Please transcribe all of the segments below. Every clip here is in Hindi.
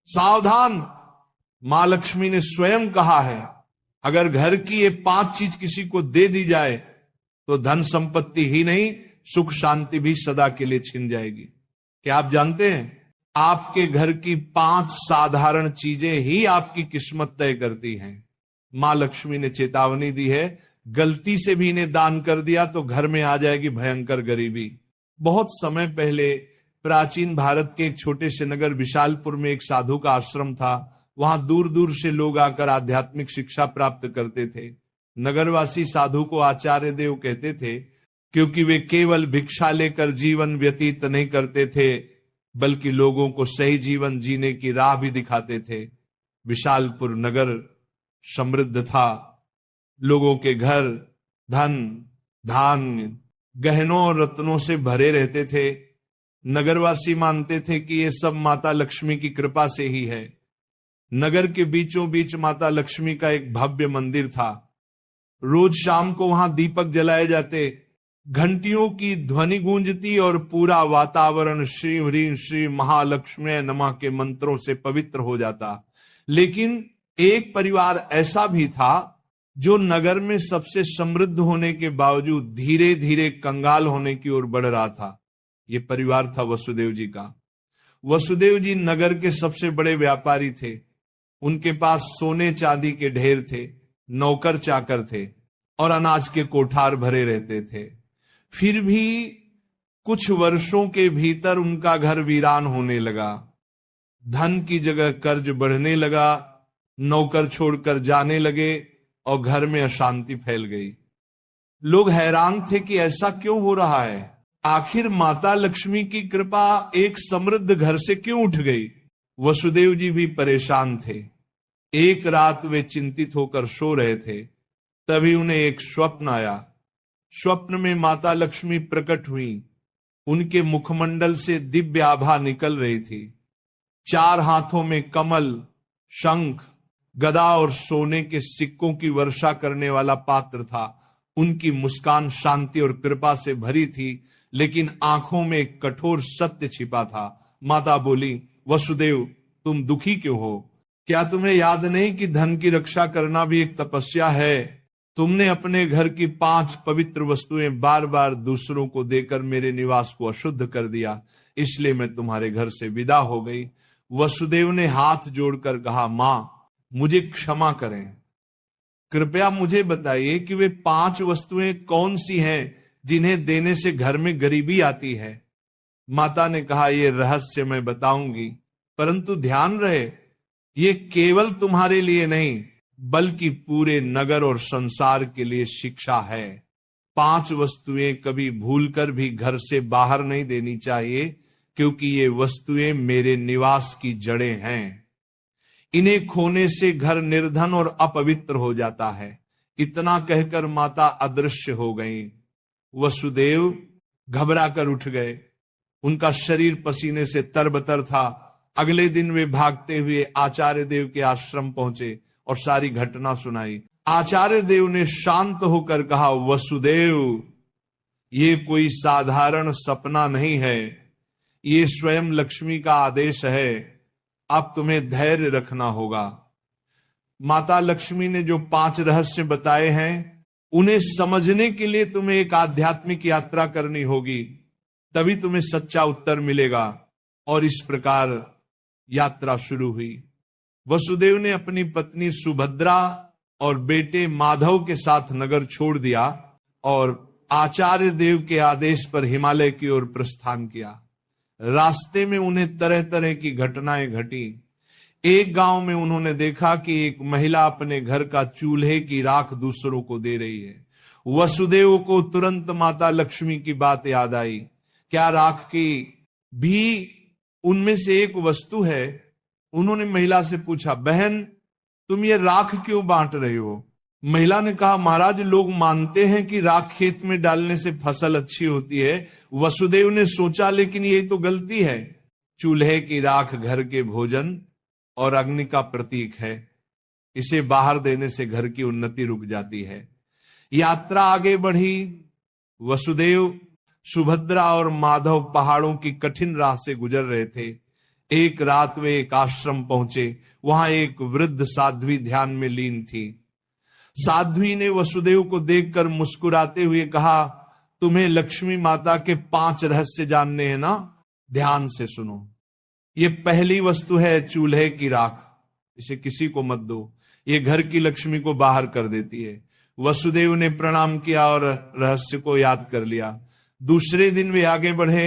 सावधान, मां लक्ष्मी ने स्वयं कहा है, अगर घर की ये 5 चीज किसी को दे दी जाए तो धन संपत्ति ही नहीं, सुख शांति भी सदा के लिए छिन जाएगी। क्या आप जानते हैं, आपके घर की 5 साधारण चीजें ही आपकी किस्मत तय करती हैं। मां लक्ष्मी ने चेतावनी दी है, गलती से भी इन्हें दान कर दिया तो घर में आ जाएगी भयंकर गरीबी। बहुत समय पहले प्राचीन भारत के एक छोटे से नगर विशालपुर में एक साधु का आश्रम था। वहां दूर दूर से लोग आकर आध्यात्मिक शिक्षा प्राप्त करते थे। नगरवासी साधु को आचार्य देव कहते थे, क्योंकि वे केवल भिक्षा लेकर जीवन व्यतीत नहीं करते थे, बल्कि लोगों को सही जीवन जीने की राह भी दिखाते थे। विशालपुर नगर समृद्ध था, लोगों के घर धन धान्य गहनों और रत्नों से भरे रहते थे। नगरवासी मानते थे कि ये सब माता लक्ष्मी की कृपा से ही है। नगर के बीचों बीच माता लक्ष्मी का एक भव्य मंदिर था। रोज शाम को वहां दीपक जलाए जाते, घंटियों की ध्वनि गूंजती और पूरा वातावरण श्री ह्रीं श्री महालक्ष्मी नमः के मंत्रों से पवित्र हो जाता। लेकिन एक परिवार ऐसा भी था जो नगर में सबसे समृद्ध होने के बावजूद धीरे धीरे कंगाल होने की ओर बढ़ रहा था। यह परिवार था वसुदेव जी का। वसुदेव जी नगर के सबसे बड़े व्यापारी थे। उनके पास सोने चांदी के ढेर थे, नौकर चाकर थे और अनाज के कोठार भरे रहते थे। फिर भी कुछ वर्षों के भीतर उनका घर वीरान होने लगा। धन की जगह कर्ज बढ़ने लगा, नौकर छोड़कर जाने लगे और घर में अशांति फैल गई। लोग हैरान थे कि ऐसा क्यों हो रहा है, आखिर माता लक्ष्मी की कृपा एक समृद्ध घर से क्यों उठ गई। वसुदेव जी भी परेशान थे। एक रात वे चिंतित होकर सो रहे थे, तभी उन्हें एक स्वप्न आया। स्वप्न में माता लक्ष्मी प्रकट हुई। उनके मुखमंडल से दिव्य आभा निकल रही थी। 4 हाथों में कमल, शंख, गदा और सोने के सिक्कों की वर्षा करने वाला पात्र था। उनकी मुस्कान शांति और कृपा से भरी थी, लेकिन आंखों में एक कठोर सत्य छिपा था। माता बोली, वसुदेव तुम दुखी क्यों हो? क्या तुम्हें याद नहीं कि धन की रक्षा करना भी एक तपस्या है? तुमने अपने घर की 5 पवित्र वस्तुएं बार बार दूसरों को देकर मेरे निवास को अशुद्ध कर दिया, इसलिए मैं तुम्हारे घर से विदा हो गई। वसुदेव ने हाथ जोड़कर कहा, मां मुझे क्षमा करें, कृपया मुझे बताइए कि वे 5 वस्तुएं कौन सी हैं जिन्हें देने से घर में गरीबी आती है। माता ने कहा, यह रहस्य मैं बताऊंगी, परंतु ध्यान रहे ये केवल तुम्हारे लिए नहीं बल्कि पूरे नगर और संसार के लिए शिक्षा है। 5 वस्तुएं कभी भूलकर भी घर से बाहर नहीं देनी चाहिए, क्योंकि ये वस्तुएं मेरे निवास की जड़ें हैं। इन्हें खोने से घर निर्धन और अपवित्र हो जाता है। इतना कहकर माता अदृश्य हो गईं। वसुदेव घबरा कर उठ गए। उनका शरीर पसीने से तरबतर था। अगले दिन वे भागते हुए आचार्य देव के आश्रम पहुंचे और सारी घटना सुनाई। आचार्य देव ने शांत होकर कहा, वसुदेव ये कोई साधारण सपना नहीं है, ये स्वयं लक्ष्मी का आदेश है। अब तुम्हें धैर्य रखना होगा। माता लक्ष्मी ने जो 5 रहस्य बताए हैं, उन्हें समझने के लिए तुम्हें एक आध्यात्मिक यात्रा करनी होगी, तभी तुम्हें सच्चा उत्तर मिलेगा। और इस प्रकार यात्रा शुरू हुई। वसुदेव ने अपनी पत्नी सुभद्रा और बेटे माधव के साथ नगर छोड़ दिया और आचार्य देव के आदेश पर हिमालय की ओर प्रस्थान किया। रास्ते में उन्हें तरह तरह की घटनाएं घटी। एक गांव में उन्होंने देखा कि एक महिला अपने घर का चूल्हे की राख दूसरों को दे रही है। वसुदेव को तुरंत माता लक्ष्मी की बात याद आई। क्या राख की भी उनमें से एक वस्तु है? उन्होंने महिला से पूछा, बहन तुम ये राख क्यों बांट रही हो? महिला ने कहा, महाराज लोग मानते हैं कि राख खेत में डालने से फसल अच्छी होती है। वसुदेव ने सोचा, लेकिन ये तो गलती है। चूल्हे की राख घर के भोजन और अग्नि का प्रतीक है। इसे बाहर देने से घर की उन्नति रुक जाती है। यात्रा आगे बढ़ी। वसुदेव, सुभद्रा और माधव पहाड़ों की कठिन राह से गुजर रहे थे। एक रात वे एक आश्रम पहुंचे। वहां एक वृद्ध साध्वी ध्यान में लीन थी। साध्वी ने वसुदेव को देखकर मुस्कुराते हुए कहा, तुम्हें लक्ष्मी माता के 5 रहस्य जानने हैं ना? ध्यान से सुनो। ये पहली वस्तु है चूल्हे की राख। इसे किसी को मत दो, ये घर की लक्ष्मी को बाहर कर देती है। वसुदेव ने प्रणाम किया और रहस्य को याद कर लिया। दूसरे दिन वे आगे बढ़े।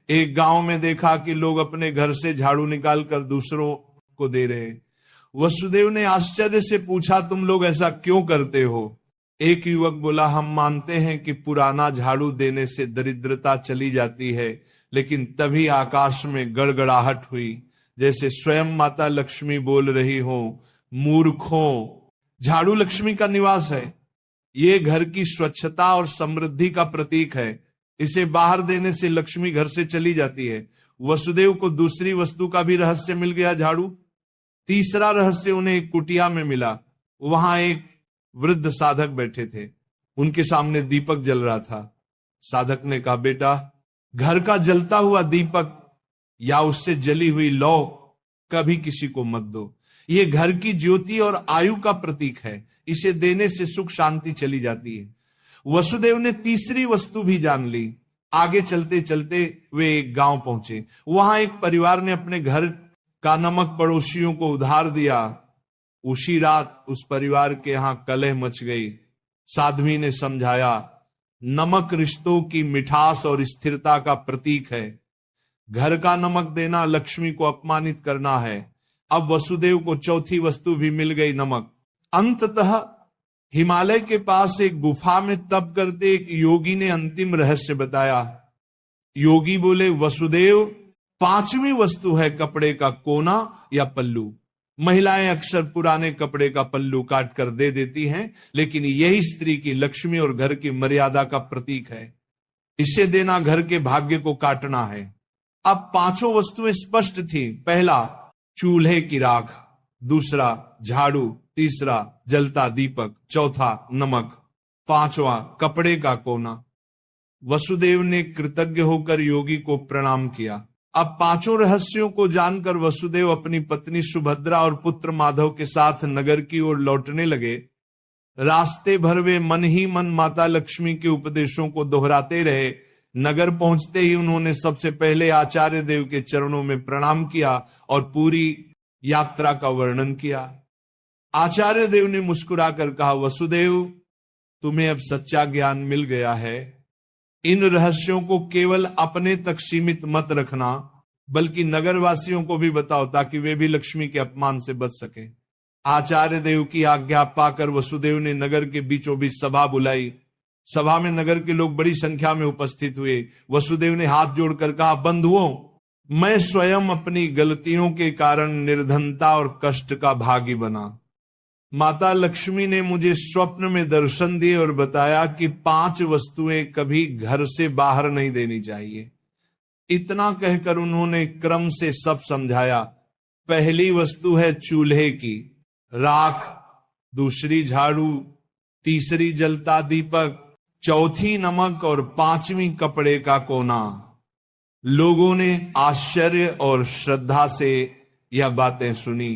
एक गांव में देखा कि लोग अपने घर से झाड़ू निकालकर दूसरों को दे रहे। वसुदेव ने आश्चर्य से पूछा, तुम लोग ऐसा क्यों करते हो? एक युवक बोला, हम मानते हैं कि पुराना झाड़ू देने से दरिद्रता चली जाती है। लेकिन तभी आकाश में गड़गड़ाहट हुई, जैसे स्वयं माता लक्ष्मी बोल रही हो, मूर्खों, झाड़ू लक्ष्मी का निवास है। ये घर की स्वच्छता और समृद्धि का प्रतीक है। इसे बाहर देने से लक्ष्मी घर से चली जाती है। वसुदेव को दूसरी वस्तु का भी रहस्य मिल गया, झाड़ू। तीसरा रहस्य उन्हें एक कुटिया में मिला। वहां एक वृद्ध साधक बैठे थे। उनके सामने दीपक जल रहा था। साधक ने कहा, बेटा, घर का जलता हुआ दीपक या उससे जली हुई लौ कभी किसी को मत दो। ये घर की ज्योति और आयु का प्रतीक है। इसे देने से सुख शांति चली जाती है। वसुदेव ने तीसरी वस्तु भी जान ली। आगे चलते चलते वे एक गांव पहुंचे। वहां एक परिवार ने अपने घर का नमक पड़ोसियों को उधार दिया। उसी रात उस परिवार के यहां कलह मच गई। साध्वी ने समझाया, नमक रिश्तों की मिठास और स्थिरता का प्रतीक है। घर का नमक देना लक्ष्मी को अपमानित करना है। अब वसुदेव को चौथी वस्तु भी मिल गई, नमक। अंततः हिमालय के पास एक गुफा में तप करते एक योगी ने अंतिम रहस्य बताया। योगी बोले, वसुदेव, 5वीं वस्तु है कपड़े का कोना या पल्लू। महिलाएं अक्सर पुराने कपड़े का पल्लू काट कर दे देती हैं, लेकिन यही स्त्री की लक्ष्मी और घर की मर्यादा का प्रतीक है। इसे देना घर के भाग्य को काटना है। अब 5 वस्तुएं स्पष्ट थी। पहला, चूल्हे की राख। दूसरा, झाड़ू। तीसरा, जलता दीपक। चौथा, नमक। 5वां, कपड़े का कोना। वसुदेव ने कृतज्ञ होकर योगी को प्रणाम किया। अब 5 रहस्यों को जानकर वसुदेव अपनी पत्नी सुभद्रा और पुत्र माधव के साथ नगर की ओर लौटने लगे। रास्ते भर वे मन ही मन माता लक्ष्मी के उपदेशों को दोहराते रहे। नगर पहुंचते ही उन्होंने सबसे पहले आचार्य देव के चरणों में प्रणाम किया और पूरी यात्रा का वर्णन किया। आचार्य देव ने मुस्कुराकर कहा, वसुदेव, तुम्हें अब सच्चा ज्ञान मिल गया है। इन रहस्यों को केवल अपने तक सीमित मत रखना, बल्कि नगरवासियों को भी बताओ, ताकि वे भी लक्ष्मी के अपमान से बच सके। आचार्य देव की आज्ञा पाकर वसुदेव ने नगर के बीचों बीच सभा बुलाई। सभा में नगर के लोग बड़ी संख्या में उपस्थित हुए। वसुदेव ने हाथ जोड़कर कहा, बंधुओं, मैं स्वयं अपनी गलतियों के कारण निर्धनता और कष्ट का भागी बना। माता लक्ष्मी ने मुझे स्वप्न में दर्शन दिए और बताया कि 5 वस्तुएं कभी घर से बाहर नहीं देनी चाहिए। इतना कहकर उन्होंने क्रम से सब समझाया। पहली वस्तु है चूल्हे की राख, दूसरी झाड़ू, तीसरी जलता दीपक, चौथी नमक और 5वीं कपड़े का कोना। लोगों ने आश्चर्य और श्रद्धा से यह बातें सुनी।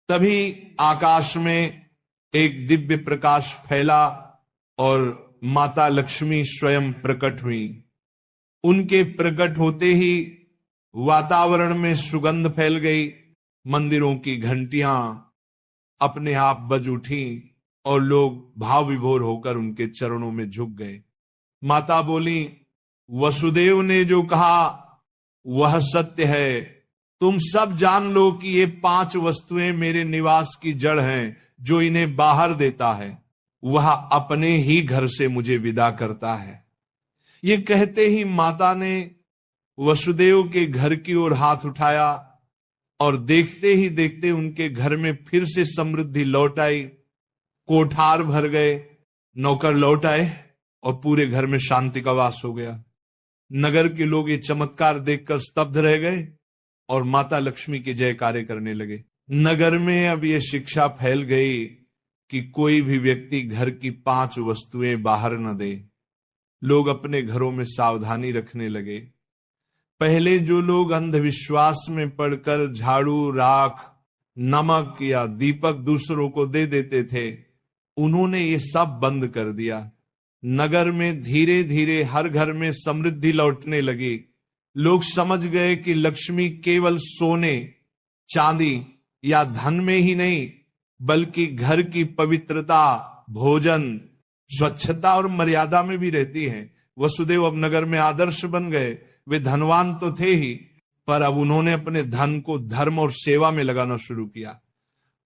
तभी आकाश में एक दिव्य प्रकाश फैला और माता लक्ष्मी स्वयं प्रकट हुई। उनके प्रकट होते ही वातावरण में सुगंध फैल गई। मंदिरों की घंटियां अपने आप बज उठी और लोग भाव विभोर होकर उनके चरणों में झुक गए। माता बोली, वसुदेव ने जो कहा वह सत्य है। तुम सब जान लो कि ये 5 वस्तुएं मेरे निवास की जड़ हैं। जो इन्हें बाहर देता है वह अपने ही घर से मुझे विदा करता है। ये कहते ही माता ने वसुदेव के घर की ओर हाथ उठाया और देखते ही देखते उनके घर में फिर से समृद्धि लौट आई। कोठार भर गए, नौकर लौट आए और पूरे घर में शांति का वास हो गया। नगर के लोग ये चमत्कार देखकर स्तब्ध रह गए और माता लक्ष्मी के जयकारे करने लगे। नगर में अब ये शिक्षा फैल गई कि कोई भी व्यक्ति घर की 5 वस्तुएं बाहर न दे। लोग अपने घरों में सावधानी रखने लगे। पहले जो लोग अंधविश्वास में पड़कर झाड़ू, राख, नमक या दीपक दूसरों को दे देते थे, उन्होंने ये सब बंद कर दिया। नगर में धीरे धीरे हर घर में समृद्धि लौटने लगी। लोग समझ गए कि लक्ष्मी केवल सोने, चांदी या धन में ही नहीं, बल्कि घर की पवित्रता, भोजन, स्वच्छता और मर्यादा में भी रहती है। वसुदेव अब नगर में आदर्श बन गए। वे धनवान तो थे ही, पर अब उन्होंने अपने धन को धर्म और सेवा में लगाना शुरू किया।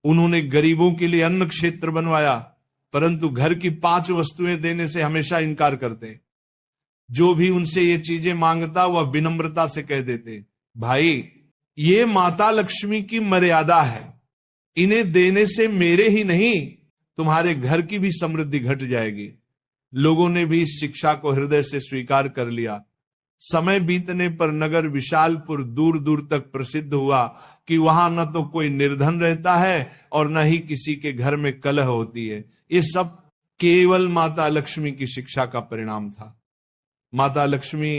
उन्होंने गरीबों के लिए अन्न क्षेत्र बनवाया, परंतु घर की 5 वस्तुएं देने से हमेशा इनकार करते। जो भी उनसे ये चीजें मांगता वह विनम्रता से कह देते, भाई ये माता लक्ष्मी की मर्यादा है, इन्हें देने से मेरे ही नहीं तुम्हारे घर की भी समृद्धि घट जाएगी। लोगों ने भी इस शिक्षा को हृदय से स्वीकार कर लिया। समय बीतने पर नगर विशालपुर दूर दूर तक प्रसिद्ध हुआ कि वहां न तो कोई निर्धन रहता है और न ही किसी के घर में कलह होती है। ये सब केवल माता लक्ष्मी की शिक्षा का परिणाम था। माता लक्ष्मी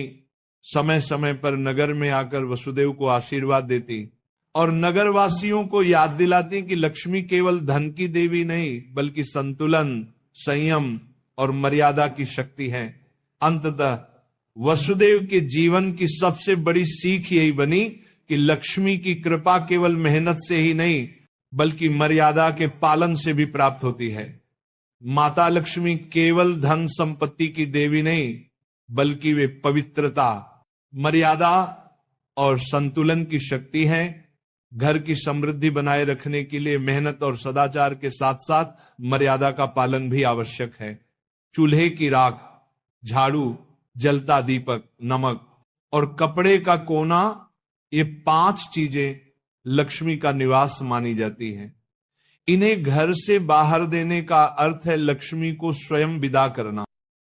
समय समय पर नगर में आकर वसुदेव को आशीर्वाद देती और नगरवासियों को याद दिलाती कि लक्ष्मी केवल धन की देवी नहीं, बल्कि संतुलन, संयम और मर्यादा की शक्ति है। अंततः वसुदेव के जीवन की सबसे बड़ी सीख यही बनी कि लक्ष्मी की कृपा केवल मेहनत से ही नहीं, बल्कि मर्यादा के पालन से भी प्राप्त होती है। माता लक्ष्मी केवल धन संपत्ति की देवी नहीं, बल्कि वे पवित्रता, मर्यादा और संतुलन की शक्ति है। घर की समृद्धि बनाए रखने के लिए मेहनत और सदाचार के साथ साथ मर्यादा का पालन भी आवश्यक है। चूल्हे की राख, झाड़ू, जलता दीपक, नमक और कपड़े का कोना, ये 5 चीजें लक्ष्मी का निवास मानी जाती हैं। इन्हें घर से बाहर देने का अर्थ है लक्ष्मी को स्वयं विदा करना।